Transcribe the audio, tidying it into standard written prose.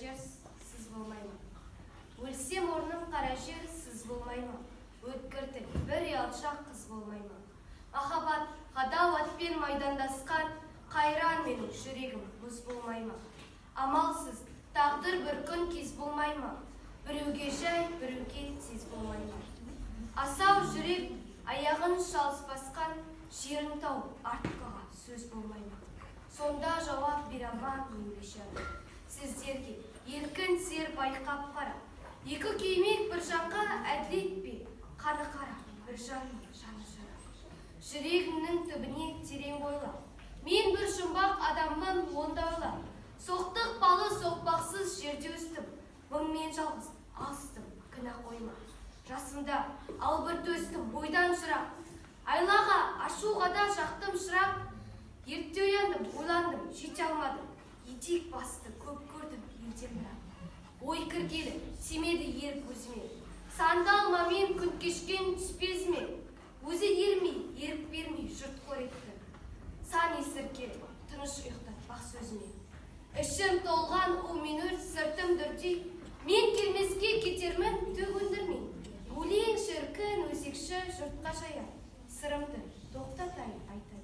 жер, сіз болмай ма? Өлсем орным қара жер, сіз болмай ма? Өткір тіл, бір ұялшақ қыз болмай ма? Махаббат, қадау атпен майдандасқан, қайран менің жүрегім мұз болмай ма? Амалсыз, тағдыр бір күн кез болмай ма? Біреуге жай, біреуге тез болмай ма? Асау жүрек, аяғын шалыс басқан, жерін тауып артқыға сөз болмай ма? Сонда жауап бере ма ендеше? Сіздерге еркін сер байқап қара. Екі киімек бір жанға әділет пе? Қаны қара, бір жанның жаны жара. Жүрегімнің түбіне терең бойла. Мен бір жұмбақ адаммын, онда ойла. Соқтық балы соқпақсыз жерде өстім. Мұңмен жалғыз алыстым, кінә қойма. Жасымда албырт өстім, бойдан жырақ. Айлаға, ашуға да жақтым шырақ. Ерте ояндым, ойландым, жете алмадым. Етек басты, көп көрдім, елден бірақ. Ой кіргелі, тимеді ер көзіме. Сандалмамен күн кешкен түспезіме. Өзі ермей, еріп бермей, жұрт қор етті. Сан есірке, тыныш ұйықтатпақ сөзіме. Ішім толған у минут сыртым дүрдей. Мен келмеске кетермін түк өндірмей. Өлең шіркін, өсекші жұртқа жаяр. Сырымды тоқтатайын айтайын.